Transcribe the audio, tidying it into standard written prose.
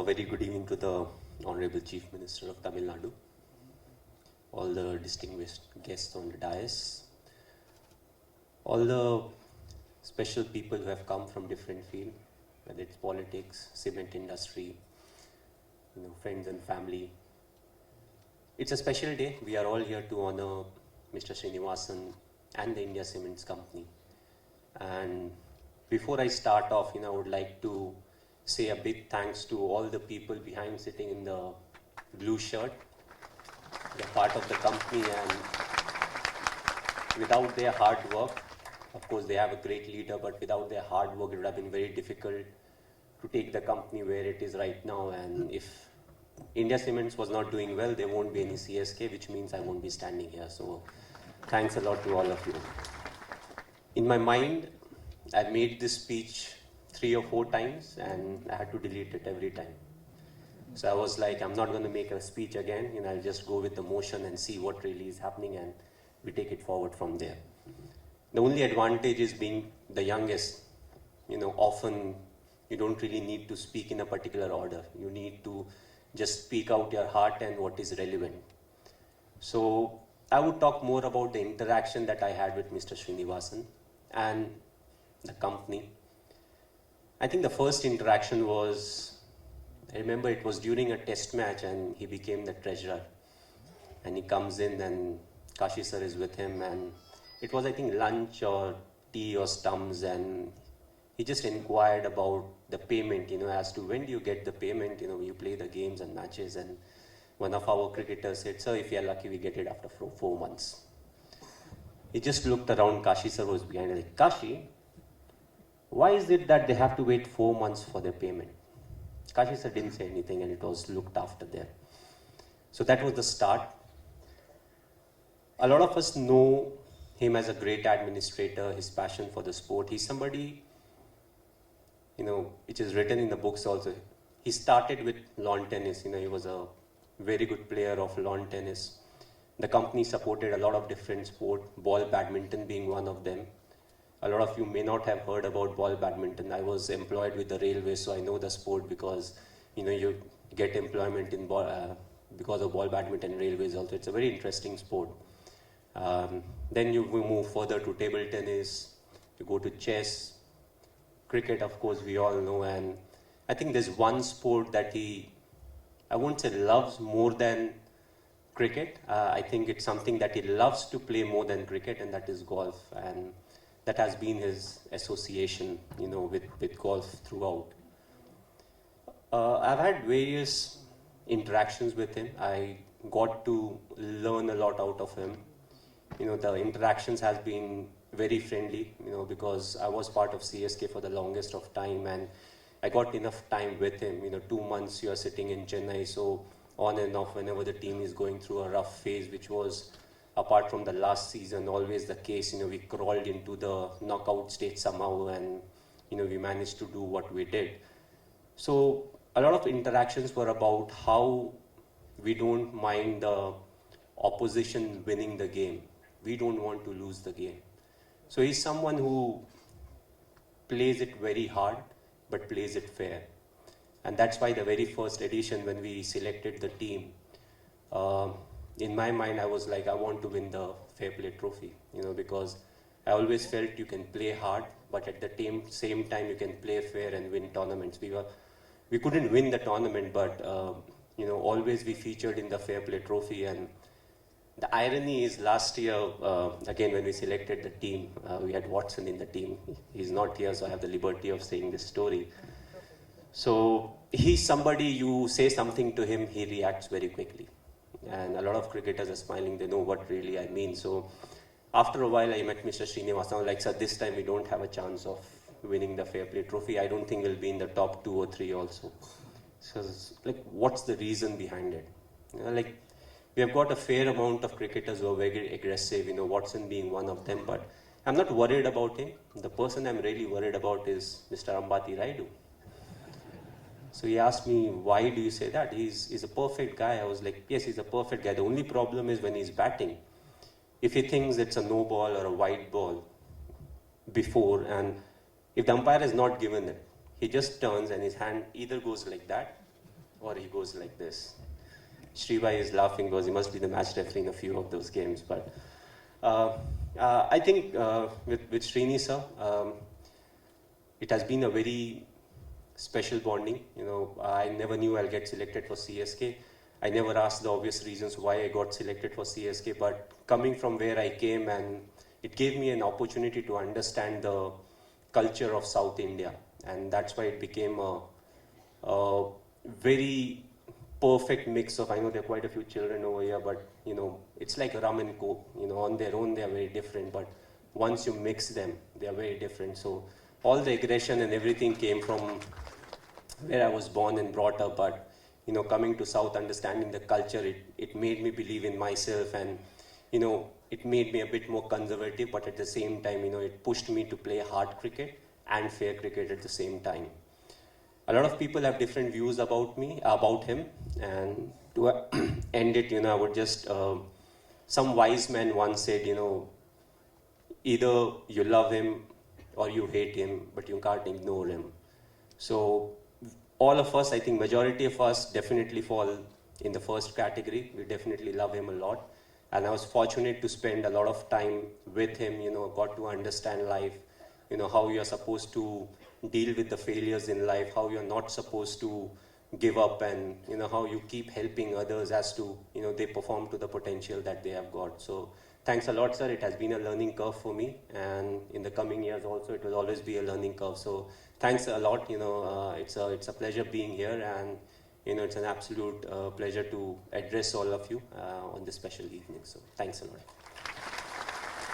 very good evening to the Honorable Chief Minister of Tamil Nadu, all the distinguished guests on the dais, all the special people who have come from different fields, whether it's politics, cement industry, friends and family. It's a special day. We are all here to honor Mr. Srinivasan and the India Cements Company. And before I start off, I would like to say a big thanks to all the people behind sitting in the blue shirt. They're part of the company, and without their hard work, of course they have a great leader, but without their hard work it would have been very difficult to take the company where it is right now. And if India Cements was not doing well, there won't be any CSK, which means I won't be standing here. So thanks a lot to all of you. In my mind, I made this speech 3 or 4 times and I had to delete it every time. So I was like, I'm not going to make a speech again. I'll just go with the motion and see what really is happening, and we take it forward from there. The only advantage is being the youngest. Often you don't really need to speak in a particular order. You need to just speak out your heart and what is relevant. So I would talk more about the interaction that I had with Mr. Srinivasan and the company. I think the first interaction was, I remember it was during a test match and he became the treasurer. And he comes in and Kashi sir is with him, and it was, I think, lunch or tea or stumps, and he just inquired about the payment, as to when do you get the payment, you play the games and matches. And one of our cricketers said, sir, if you are lucky, we get it after 4 months. He just looked around, Kashi sir was behind, like, Kashi, why is it that they have to wait 4 months for their payment? Kashi sir didn't say anything, and it was looked after there. So that was the start. A lot of us know him as a great administrator, his passion for the sport. He's somebody, which is written in the books also. He started with lawn tennis. He was a very good player of lawn tennis. The company supported a lot of different sports, ball badminton being one of them. A lot of you may not have heard about ball badminton. I was employed with the railways, so I know the sport because, you get employment in because of ball badminton railways also. It's a very interesting sport. Then we move further to table tennis, you go to chess, cricket, of course, we all know. And I think there's one sport that he, I won't say loves more than cricket. I think it's something that he loves to play more than cricket, and that is golf. And that has been his association, with golf throughout. I've had various interactions with him. I got to learn a lot out of him. The interactions has been very friendly, because I was part of CSK for the longest of time, and I got enough time with him. 2 months you are sitting in Chennai, so on and off whenever the team is going through a rough phase, which was, apart from the last season, always the case. We crawled into the knockout stage somehow, and we managed to do what we did. So a lot of interactions were about how we don't mind the opposition winning the game. We don't want to lose the game. So he's someone who plays it very hard, but plays it fair. And that's why the very first edition, when we selected the team, in my mind, I was like, I want to win the Fair Play Trophy, because I always felt you can play hard, but at the same time, you can play fair and win tournaments. We couldn't win the tournament, but, always we featured in the Fair Play Trophy. And the irony is, last year, again, when we selected the team, we had Watson in the team. He's not here, so I have the liberty of saying this story. So he's somebody, you say something to him, he reacts very quickly. And a lot of cricketers are smiling, they know what really I mean. So after a while, I met Mr. Srinivasan. I was like, sir, this time we don't have a chance of winning the Fair Play Trophy. I don't think we'll be in the top 2 or 3 also. So, what's the reason behind it? We have got a fair amount of cricketers who are very aggressive, Watson being one of them, but I'm not worried about him. The person I'm really worried about is Mr. Ambati Raidu. So he asked me, why do you say that? He's a perfect guy. I was like, yes, he's a perfect guy. The only problem is when he's batting. If he thinks it's a no ball or a wide ball before, and if the umpire has not given it, he just turns and his hand either goes like that or he goes like this. Shribai is laughing because he must be the match referee in a few of those games. But I think with Srini sir, it has been a very special bonding. I never knew I'll get selected for CSK. I never asked the obvious reasons why I got selected for CSK, but coming from where I came, and it gave me an opportunity to understand the culture of South India, and that's why it became a very perfect mix of, I know there are quite a few children over here, but it's like rum and coke. On their own they are very different, but once you mix them, they are very different. So all the aggression and everything came from where I was born and brought up, but coming to South, understanding the culture, it made me believe in myself, and it made me a bit more conservative, but at the same time, it pushed me to play hard cricket and fair cricket at the same time. A lot of people have different views about him, and to end it, I would just, some wise man once said, either you love him or you hate him, but you can't ignore him. So all of us, I think majority of us definitely fall in the first category. We definitely love him a lot. And I was fortunate to spend a lot of time with him, got to understand life, how you're supposed to deal with the failures in life, how you're not supposed to give up, and how you keep helping others as to, they perform to the potential that they have got. So thanks a lot, sir. It has been a learning curve for me, and in the coming years also, it will always be a learning curve. So thanks a lot. It's a pleasure being here, and it's an absolute pleasure to address all of you on this special evening. So thanks a lot.